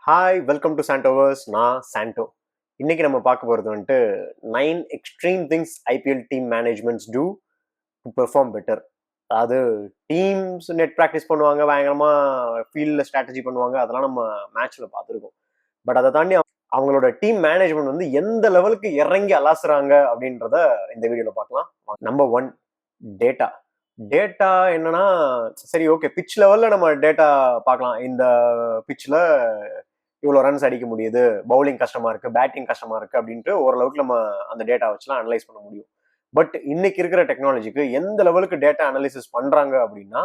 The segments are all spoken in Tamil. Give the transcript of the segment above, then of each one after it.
Hi welcome to சாண்டோவர்ஸ். நான் சாண்டோ. இன்னைக்கு நம்ம பார்க்க போகிறது வந்துட்டு 9 extreme things IPL team managements do to perform better. அதாவது டீம்ஸ் நெட் ப்ராக்டிஸ் பண்ணுவாங்க, பயங்கரமாக ஃபீல்டில் ஸ்ட்ராட்டஜி பண்ணுவாங்க, அதெல்லாம் நம்ம மேட்ச்சில் பார்த்துருக்கோம். பட் அதை தாண்டி அவங்களோட டீம் மேனேஜ்மெண்ட் வந்து எந்த லெவலுக்கு இறங்கி அலாசுறாங்க அப்படின்றத இந்த வீடியோவில் பார்க்கலாம். Number 1, data. டேட்டா என்னன்னா, சரி ஓகே, பிச் லெவலில் நம்ம டேட்டா பார்க்கலாம். இந்த பிச்சில் இவ்வளோ ரன்ஸ் அடிக்க முடியுது, பவுலிங் கஷ்டமா இருக்கு, பேட்டிங் கஷ்டமா இருக்கு அப்படின்ட்டு ஓரளவுக்கு நம்ம அந்த டேட்டா வச்சுலாம் அனலைஸ் பண்ண முடியும். பட் இன்னைக்கு இருக்கிற டெக்னாலஜிக்கு எந்த லெவலுக்கு டேட்டா அனலிசிஸ் பண்றாங்க அப்படின்னா,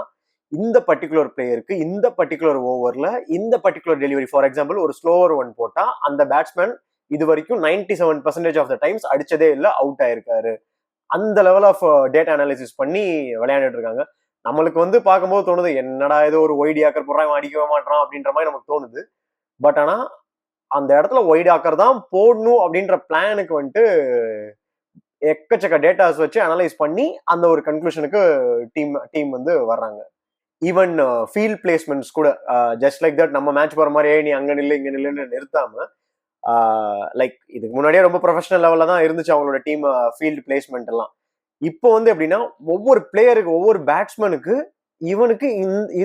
இந்த பர்டிகுலர் பிளேயருக்கு இந்த பர்டிகுலர் ஓவர்ல இந்த பர்டிகுலர் டெலிவரி, ஃபார் எக்ஸாம்பிள் ஒரு ஸ்லோவர் ஒன் போட்டா அந்த பேட்ஸ்மேன் இது வரைக்கும் 97% ஆஃப் த டைம்ஸ் அடிச்சதே இல்லை, அவுட் ஆயிருக்காரு. அந்த லெவல் ஆஃப் டேட்டா அனாலிசிஸ் பண்ணி விளையாண்டுட்டு இருக்காங்க. நம்மளுக்கு வந்து பார்க்கும்போது தோணுது, என்னடா ஏதோ ஒரு ஒய்டி ஆக்கர் போடுறான், அடிக்கவே மாட்டான் அப்படின்ற மாதிரி நமக்கு தோணுது. பட் ஆனா அந்த இடத்துல ஒய்ட் ஆக்கர் தான் போடணும் அப்படின்ற பிளானுக்கு வந்துட்டு எக்கச்சக்க டேட்டாஸ் வச்சு அனலைஸ் பண்ணி அந்த ஒரு கன்க்ளூஷனுக்கு டீம் வந்து வர்றாங்க. ஈவன் ஃபீல்ட் பிளேஸ்மெண்ட்ஸ் கூட ஜஸ்ட் லைக் தட் நம்ம மேட்ச் போற மாதிரி நீ அங்க நில்லு இங்க நில்லுன்னு நிறுத்தாம, லைக் இதுக்கு முன்னாடியே ரொம்ப ப்ரொஃபஷனல் லெவல்ல தான் இருந்துச்சு அவங்களோட டீம் ஃபீல்டு பிளேஸ்மெண்ட் எல்லாம். இப்போ வந்து எப்படின்னா, ஒவ்வொரு பிளேயருக்கு ஒவ்வொரு பேட்ஸ்மேனுக்கு இவனுக்கு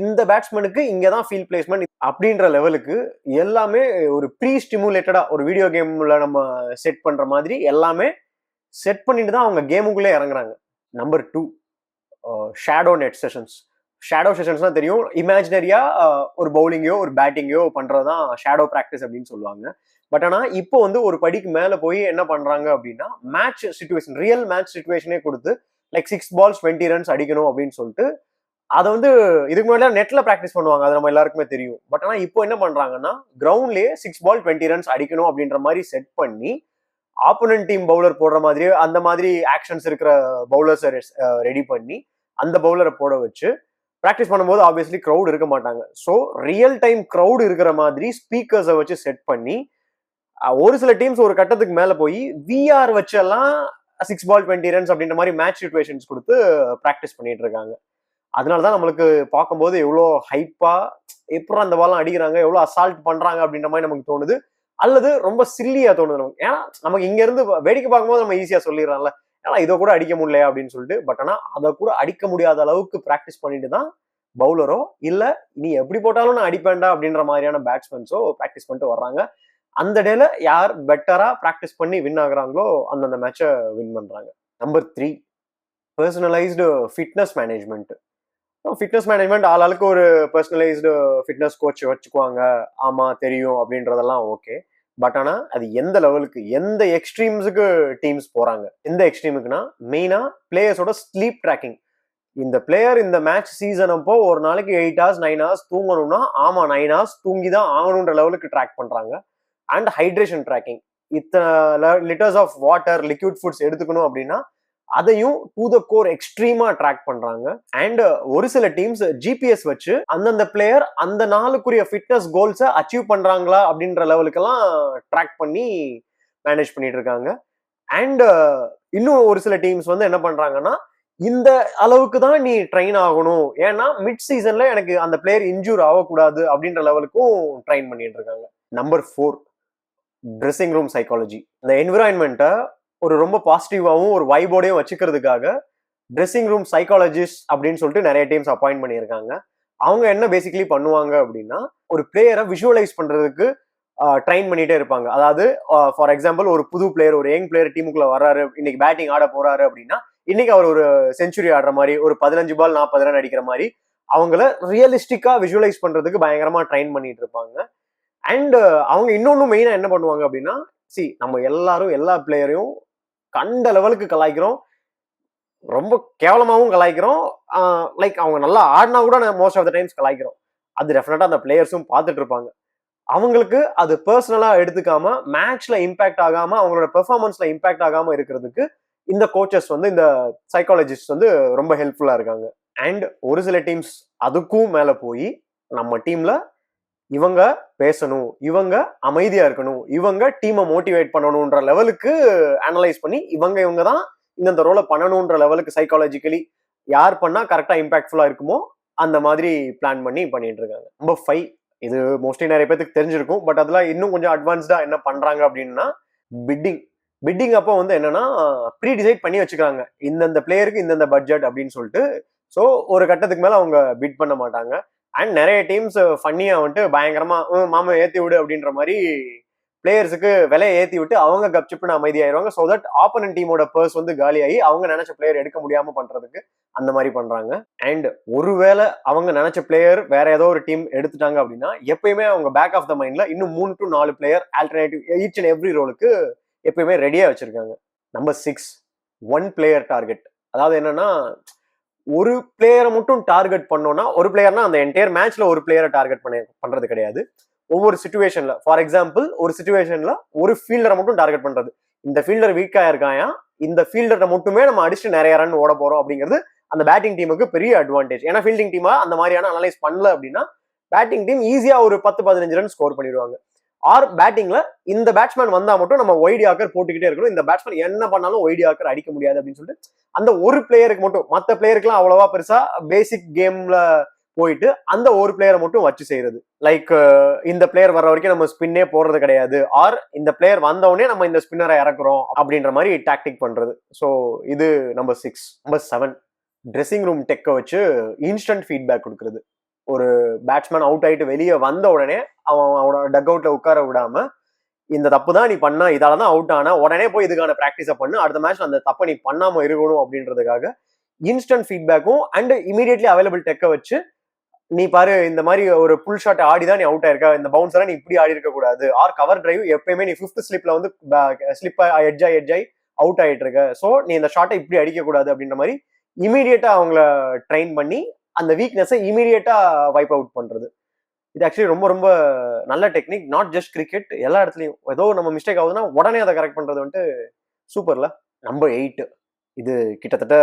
இந்த பேட்ஸ்மேனுக்கு இங்கதான் ஃபீல்ட் பிளேஸ்மெண்ட் அப்படின்ற லெவலுக்கு எல்லாமே ஒரு ப்ரீ ஸ்டிமுலேட்டடா ஒரு வீடியோ கேம்ல நம்ம செட் பண்ற மாதிரி எல்லாமே செட் பண்ணிட்டு தான் அவங்க கேமுக்குள்ளே இறங்குறாங்க. Number 2, shadow net sessions. Shadow sessions தான் தெரியும், இமேஜினரியா ஒரு பவுலிங்கோ ஒரு பேட்டிங்கோ பண்றதுதான் ஷேடோ பிராக்டிஸ் அப்படின்னு சொல்லுவாங்க. பட் ஆனா இப்போ வந்து ஒரு படிக்கு மேல போய் என்ன பண்றாங்க அப்படின்னா, மேட்ச் சிச்சுவேஷன், ரியல் மேட்ச் சிச்சுவேஷனே கொடுத்து லைக் 6 balls 20 runs அடிக்கணும் அப்படின்னு சொல்லிட்டு அதை வந்து இதுக்கு முன்னாடி நெட்ல பிராக்டிஸ் பண்ணுவாங்க, அது நம்ம எல்லாருக்குமே தெரியும். பட் ஆனா இப்போ என்ன பண்றாங்கன்னா, கிரவுண்ட்லயே 6 ball 20 runs அடிக்கணும் அப்படின்ற மாதிரி செட் பண்ணி ஆப்போனன்ட் டீம் பவுலர் போடுற மாதிரி அந்த மாதிரி ஆக்ஷன்ஸ் இருக்கிற பவுலர்ஸ் ரெடி பண்ணி அந்த பவுலரை போட வச்சு ப்ராக்டிஸ் பண்ணும்போது ஆப்வியஸ்லி க்ரௌட் இருக்க மாட்டாங்க. ஸோ ரியல் டைம் க்ரௌட் இருக்கிற மாதிரி ஸ்பீக்கர்ஸை வச்சு செட் பண்ணி ஒரு சில டீம்ஸ் ஒரு கட்டத்துக்கு மேல போய் விஆர் வச்செல்லாம் 6 ball 20 runs அப்படின்ற மாதிரி மேட்ச் சிச்சுவேஷன்ஸ் கொடுத்து ப்ராக்டிஸ் பண்ணிட்டு இருக்காங்க. அதனாலதான் நம்மளுக்கு பார்க்கும்போது எவ்வளோ ஹைப்பா எப்படி அந்த பாலம் அடிக்கிறாங்க, எவ்வளோ அசால்ட் பண்றாங்க அப்படின்ற மாதிரி நமக்கு தோணுது. அல்லது ரொம்ப சில்லியா தோணுது நமக்கு. ஏன்னா நமக்கு இங்க இருந்து வேடிக்கை பார்க்கும்போது நம்ம ஈஸியா சொல்லிடுறான்ல, ஏன்னா இதை கூட அடிக்க முடியலையா அப்படின்னு சொல்லிட்டு. பட் ஆனா அதை கூட அடிக்க முடியாத அளவுக்கு பிராக்டிஸ் பண்ணிட்டு தான் பவுலரோ இல்ல நீ எப்படி போட்டாலும் நான் அடிப்பேன்டா அப்படின்ற மாதிரியான பேட்ஸ்மேன்ஸோ பிராக்டிஸ் பண்ணிட்டு வர்றாங்க. அந்த டேல யார் பெட்டரா பிராக்டிஸ் பண்ணி வின் ஆகுறாங்களோ அந்தந்த மேட்சை வின் பண்றாங்க. Number 3, personalised fitness management. Fitness management ஆளாளுக்கு ஒரு பர்சனலைஸ்டு ஃபிட்னஸ் கோச் வச்சுக்குவாங்க, ஆமா தெரியும் அப்படின்றதெல்லாம் ஓகே. பட் ஆனா அது எந்த லெவலுக்கு, எந்த எக்ஸ்ட்ரீம்ஸுக்கு டீம்ஸ் போறாங்க? எந்த எக்ஸ்ட்ரீமுக்குன்னா மெயினா பிளேயர்ஸோட ஸ்லீப் ட்ராக்கிங். இந்த பிளேயர் இந்த மேட்ச் சீசன் அப்போ ஒரு நாளைக்கு 8 hours 9 hours தூங்கணும்னா ஆமா 9 hours தூங்கி தான் ஆகணுன்ற லெவலுக்கு ட்ராக் பண்றாங்க. அண்ட் ஹைட்ரேஷன் ட்ராக்கிங், இத்தனை litres of water liquid foods எடுத்துக்கணும் அப்படின்னா அதையும் டு த கோர் எக்ஸ்ட்ரீமா ட்ராக் பண்றாங்க. அண்ட் ஒரு சில டீம்ஸ் ஜிபிஎஸ் வச்சு அந்தந்த பிளேயர் அந்த நாளுக்குரிய ஃபிட்னஸ் கோல்ஸை அச்சீவ் பண்றாங்களா அப்படின்ற லெவலுக்கெல்லாம் ட்ராக் பண்ணி மேனேஜ் பண்ணிட்டு இருக்காங்க. அண்ட் இன்னும் ஒரு சில டீம்ஸ் வந்து என்ன பண்றாங்கன்னா, இந்த அளவுக்கு தான் நீ ட்ரெயின் ஆகணும், ஏன்னா மிட் சீசன்ல எனக்கு அந்த பிளேயர் இன்ஜூர் ஆகக்கூடாது அப்படின்ற லெவலுக்கும் ட்ரெயின் பண்ணிட்டு இருக்காங்க. Number 4, dressing room psychology. இந்த என்விரான்மெண்ட்டை ஒரு ரொம்ப பாசிட்டிவாகவும் ஒரு வைபோடையும் வச்சுக்கிறதுக்காக ட்ரெஸ்ஸிங் ரூம் சைக்காலஜிஸ்ட் அப்படின்னு சொல்லிட்டு நிறைய டீம்ஸ் அப்பாயிண்ட் பண்ணியிருக்காங்க. அவங்க என்ன பேசிக்கலி பண்ணுவாங்க அப்படின்னா, ஒரு பிளேயரை விஷுவலைஸ் பண்றதுக்கு ட்ரெயின் பண்ணிட்டே இருப்பாங்க. அதாவது ஃபார் எக்ஸாம்பிள் ஒரு புது பிளேயர், ஒரு யங் பிளேயர் டீமுக்குள்ள வர்றாரு, இன்னைக்கு பேட்டிங் ஆட போறாரு அப்படின்னா இன்னைக்கு அவர் ஒரு செஞ்சுரி ஆடுற மாதிரி, ஒரு 15 ball 40 run அடிக்கிற மாதிரி அவங்கள ரியலிஸ்டிக்கா விஷுவலைஸ் பண்றதுக்கு பயங்கரமா ட்ரெயின் பண்ணிட்டு இருப்பாங்க. அண்ட் அவங்க இன்னொன்னு மெயினா என்ன பண்ணுவாங்க அப்படின்னா, நம்ம எல்லாரும் எல்லா பிளேயரையும் கண்ட லெவலுக்கு கலாய்க்கிறோம், ரொம்ப கேவலமாகவும் கலாய்க்கிறோம், லைக் அவங்க நல்லா ஆடினா கூட மோஸ்ட் ஆஃப் த டைம்ஸ் கலாய்க்கிறோம். அது டெஃபினட்டா அந்த பிளேயர்ஸும் பார்த்துட்டு இருப்பாங்க. அவங்களுக்கு அது பர்சனலா எடுத்துக்காம மேட்ச்ல இம்பாக்ட் ஆகாம அவங்களோட பெர்ஃபார்மன்ஸ்ல இம்பாக்ட் ஆகாம இருக்கிறதுக்கு இந்த கோச்சஸ் வந்து, இந்த சைக்காலஜிஸ்ட் வந்து ரொம்ப ஹெல்ப்ஃபுல்லா இருக்காங்க. அண்ட் ஒரு சில டீம்ஸ் அதுக்கும் மேல போய் நம்ம டீம்ல இவங்க பேசணும், இவங்க அமைதியா இருக்கணும், இவங்க டீமை மோட்டிவேட் பண்ணணும்ன்ற லெவலுக்கு அனலைஸ் பண்ணி இவங்க தான் இந்த ரோலை பண்ணணும்ன்ற லெவலுக்கு சைக்காலஜிக்கலி யார் பண்ணா கரெக்டா இம்பாக்ட்ஃபுல்லா இருக்குமோ அந்த மாதிரி பிளான் பண்ணி பண்ணிட்டு இருக்காங்க. நம்பர் 5, இது மோஸ்ட்லி நிறைய பேருக்கு தெரிஞ்சிருக்கும். பட் அதெல்லாம் இன்னும் கொஞ்சம் அட்வான்ஸ்டா என்ன பண்றாங்க அப்படின்னா பிட்டிங். பிட்டிங் அப்போ வந்து என்னன்னா ப்ரீ டிசைட் பண்ணி வச்சுக்கிறாங்க இந்தந்த பிளேயருக்கு இந்தந்த பட்ஜெட் அப்படின்னு சொல்லிட்டு. ஸோ ஒரு கட்டத்துக்கு மேல அவங்க பிட் பண்ண மாட்டாங்க. அண்ட் நிறைய டீம்ஸ் ஃபன்னியா வந்துட்டு பயங்கரமா மாமா ஏத்தி விடு அப்படின்ற மாதிரி பிளேயர்ஸுக்கு விலையை ஏத்தி விட்டு அவங்க கப்சிப்புன்னு அமைதியாயிருவாங்க. ஸோ தட் ஆப்போனன்ட் டீமோட பர்ஸ் வந்து காலியாகி அவங்க நினைச்ச பிளேயர் எடுக்க முடியாம பண்றதுக்கு அந்த மாதிரி பண்றாங்க. அண்ட் ஒருவேளை அவங்க நினைச்ச பிளேயர் வேற ஏதோ ஒரு டீம் எடுத்துட்டாங்க அப்படின்னா எப்பயுமே அவங்க பேக் ஆஃப் த மைண்ட்ல இன்னும் 3 to 4 player alternative each and every ரோலுக்கு எப்பயுமே ரெடியா வச்சிருக்காங்க. Number 6 one player target. அதாவது என்னன்னா ஒரு பிளேயரை மட்டும் டார்கெட் பண்ணோம்னா ஒரு பிளேயர்னா அந்த என்டையர் மேட்ச்ல ஒரு பிளேயரை டார்கெட் பண்றது கிடையாது. ஒவ்வொரு சிச்சுவேஷன்ல ஃபார் எக்ஸாம்பிள் ஒரு சிச்சுவேஷன்ல ஒரு ஃபீல்டரை மட்டும் டார்கெட் பண்றது. இந்த ஃபீல்டர் வீக்கா இருக்காயா, இந்த ஃபீல்டரை மட்டுமே நம்ம அடிச்சு நிறைய ரன் ஓட போறோம் அப்படிங்கிறது அந்த பேட்டிங் டீமுக்கு பெரிய அட்வான்டேஜ். ஏன்னா ஃபீல்டிங் டீமா அந்த மாதிரியான அனலைஸ் பண்ணல அப்படின்னா பேட்டிங் டீம் ஈஸியா ஒரு 10-15 ரன் ஸ்கோர் பண்ணிடுவாங்க. ஆர் பேட்டிங்ல இந்த பேட்ஸ்மேன் வந்தா மட்டும் நம்ம ஒய்டி ஆக்கர் போட்டுக்கிட்டே இருக்கணும், இந்த பேட்ஸ்மேன் என்ன பண்ணாலும் ஒய்டி ஆக்கர் அடிக்க முடியாது அப்படின்னு சொல்லிட்டு அந்த ஒரு பிளேயருக்கு மட்டும், மற்ற பிளேயருக்குலாம் அவ்வளவா பெருசா பேசிக் கேம்ல போயிட்டு அந்த ஒரு பிளேயரை மட்டும் வச்சு செய்யறது. லைக் இந்த பிளேயர் வர்ற வரைக்கும் நம்ம ஸ்பின்னே போடுறது கிடையாது, ஆர் இந்த பிளேயர் வந்தவொடனே நம்ம இந்த ஸ்பின்னரை இறக்குறோம் அப்படின்ற மாதிரி டாக்டிக் பண்றது. ஸோ இது நம்பர் 6. நம்பர் 7 ட்ரெஸ்ஸிங் ரூம் டெக்கை வச்சு இன்ஸ்டன்ட் ஃபீட்பேக் கொடுக்கறது. ஒரு பேட்ஸ்மேன் அவுட் ஆயிட்டு வெளியே வந்த உடனே அவனோட டக் அவுட்ல உட்கார விடாம இந்த தப்பு தான் நீ பண்ண, இதாலதான் அவுட் ஆன, உடனே போய் இதுக்கான பிராக்டிஸை பண்ணு, அடுத்த மேட்ச் அந்த தப்பை நீ பண்ணாம இருக்கணும் அப்படின்றதுக்காக இன்ஸ்டன்ட் ஃபீட்பேக்கும் அண்ட் இமீடியட்லி அவைலபிள் டெக்கை வச்சு நீ பாரு இந்த மாதிரி ஒரு புல் ஷாட் ஆடிதான் நீ அவுட் ஆயிருக்க, இந்த பவுன்ஸரை நீ இப்படி ஆடி இருக்க கூடாது, ஆர் கவர் டிரைவ் எப்பயுமே நீ 5th ஸ்லிப்ல வந்து ஸ்லிப் எட்ஜ் ஆகி அவுட் ஆயிட்டு இருக்க, ஸோ நீ இந்த ஷாட்டை இப்படி அடிக்க கூடாது அப்படின்ற மாதிரி இமீடியட்டா அவங்கள ட்ரெயின் பண்ணி அந்த வீக்னஸை இமீடியட்டா வைப் அவுட் பண்றது. இது ஆக்சுவலி ரொம்ப ரொம்ப நல்ல டெக்னிக். நாட் ஜஸ்ட் கிரிக்கெட், எல்லா இடத்துலயும் ஏதோ நம்ம மிஸ்டேக் ஆகுதுன்னா உடனே அதை கரெக்ட் பண்றது வந்துட்டு சூப்பர்ல. நம்பர் 8 இது கிட்டத்தட்ட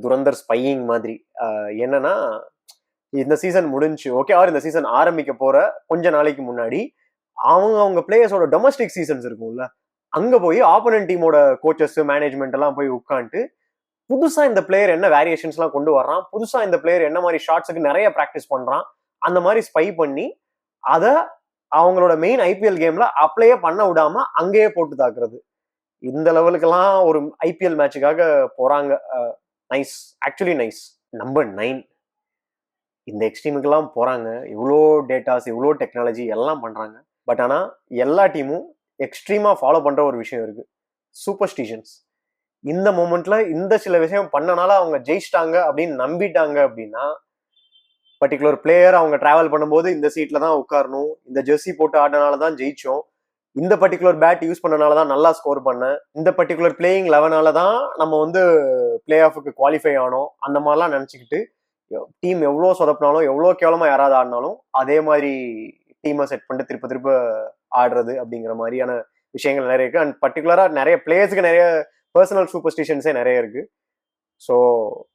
துரந்தர் ஸ்பையிங் மாதிரி. என்னன்னா இந்த சீசன் முடிஞ்சு ஓகே, ஆர் இந்த சீசன் ஆரம்பிக்க போற கொஞ்ச நாளைக்கு முன்னாடி அவங்க பிளேயர்ஸோட டொமஸ்டிக் சீசன்ஸ் இருக்கும்ல, அங்க போய் ஆப்போனன்ட் டீமோட கோச்சஸ் மேனேஜ்மெண்ட் எல்லாம் போய் உட்காந்துட்டு புதுசா இந்த பிளேயர் என்ன வேரியேஷன்ஸ் எல்லாம் கொண்டு வர்றான், புதுசா இந்த பிளேயர் என்ன மாதிரி ஷாட்ஸுக்கு நிறைய பிராக்டிஸ் பண்றான், அந்த மாதிரி ஸ்பை பண்ணி அதை அவங்களோட மெயின் ஐபிஎல் கேம்ல அப்ளையே பண்ண விடாம அங்கேயே போட்டு தாக்குறது. இந்த லெவலுக்கெல்லாம் ஒரு ஐபிஎல் மேட்சுக்காக போறாங்க. Nice, actually nice. நம்பர் 9 இந்த எக்ஸ்ட்ரீமுக்கெல்லாம் போறாங்க, இவ்வளோ டேட்டாஸ் இவ்வளோ டெக்னாலஜி எல்லாம் பண்றாங்க. பட் ஆனா எல்லா டீமும் எக்ஸ்ட்ரீமா ஃபாலோ பண்ற ஒரு விஷயம் இருக்கு, சூப்பர்ஸ்டிஷன்ஸ். இந்த மூமெண்ட்ல இந்த சில விஷயம் பண்ணனால அவங்க ஜெயிச்சிட்டாங்க அப்படின்னு நம்பிட்டாங்க அப்படின்னா, பர்டிகுலர் பிளேயர் அவங்க டிராவல் பண்ணும்போது இந்த சீட்ல தான் உட்காரணும், இந்த ஜெர்சி போட்டு ஆடினால தான் ஜெயிச்சோம், இந்த பர்டிகுலர் பேட் யூஸ் பண்ணனால தான் நல்லா ஸ்கோர் பண்ணேன், இந்த பர்டிகுலர் பிளேயிங் 11 தான் நம்ம வந்து பிளே ஆஃபுக்கு குவாலிஃபை ஆனோம், அந்த மாதிரிலாம் நினச்சிக்கிட்டு டீம் எவ்வளோ சொதப்பினாலும் எவ்வளோ கேவலமா யாராவது ஆடினாலும் அதே மாதிரி டீமை செட் பண்ணிட்டு திருப்ப திருப்ப ஆடுறது அப்படிங்கிற மாதிரியான விஷயங்கள் நிறைய இருக்கு. அண்ட் பர்டிகுலரா நிறைய பிளேயர்ஸுக்கு நிறைய பர்சனல் சூப்பர்ஸ்டிஷன்ஸே நிறைய இருக்கு. So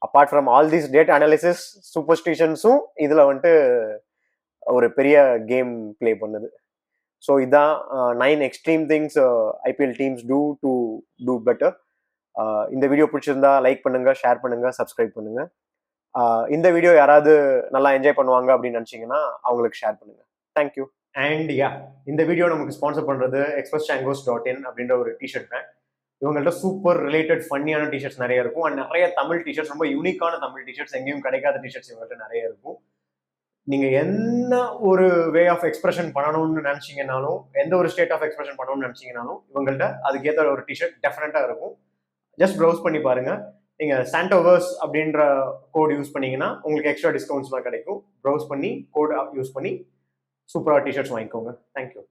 apart from all these data analysis, சூப்பர்ஸ்டிஷன்ஸும் இதுல வந்துட்டு ஒரு பெரிய கேம் பிளே பண்ணுது. ஸோ இதான் 9 extreme things IPL teams do to do better. இந்த வீடியோ பிடிச்சிருந்தா லைக் பண்ணுங்க, ஷேர் பண்ணுங்க, சப்ஸ்கிரைப் பண்ணுங்க. இந்த வீடியோ யாராவது நல்லா என்ஜாய் பண்ணுவாங்க அப்படின்னு நினைச்சீங்கன்னா அவங்களுக்கு ஷேர் பண்ணுங்க. தேங்க்யூ. அண்ட் யா, இந்த வீடியோ நமக்கு ஸ்பான்சர் பண்றது expresschangos.in அப்படின்ற ஒரு டிஷர்ட் பிராண்ட். இவங்கள்ட்ட சூப்பர் ரிலேட்டட் ஃபன்னியான டிஷர்ட்ஸ் நிறைய இருக்கும். அண்ட் நிறைய தமிழ் டிஷர்ட்ஸ், ரொம்ப யூனிக்கான தமிழ் டிஷர்ட்ஸ், எங்கேயும் கிடைக்காத டிஷர்ட்ஸ் இவங்கள்ட்ட நிறைய இருக்கும். நீங்க என்ன ஒரு வே ஆஃப் எக்ஸ்பிரஷன் பண்ணணும்னு நினைச்சீங்கன்னாலும், எந்த ஒரு ஸ்டேட் ஆஃப் எக்ஸ்பிரஷன் பண்ணணும்னு நினைச்சீங்கன்னாலும் இவங்கள்ட்ட அதுக்கேற்ற ஒரு டிஷர்ட் டெஃபினட்டா இருக்கும். ஜஸ்ட் ப்ரௌஸ் பண்ணி பாருங்க. நீங்க சாண்டோவர்ஸ் அப்படின்ற கோட் யூஸ் பண்ணீங்கன்னா உங்களுக்கு எக்ஸ்ட்ரா டிஸ்கவுண்ட்ஸ்லாம் கிடைக்கும். ப்ரௌஸ் பண்ணி கோட் யூஸ் பண்ணி சூப்பராக டிஷர்ட்ஸ் வாங்கிக்கோங்க. தேங்க்யூ.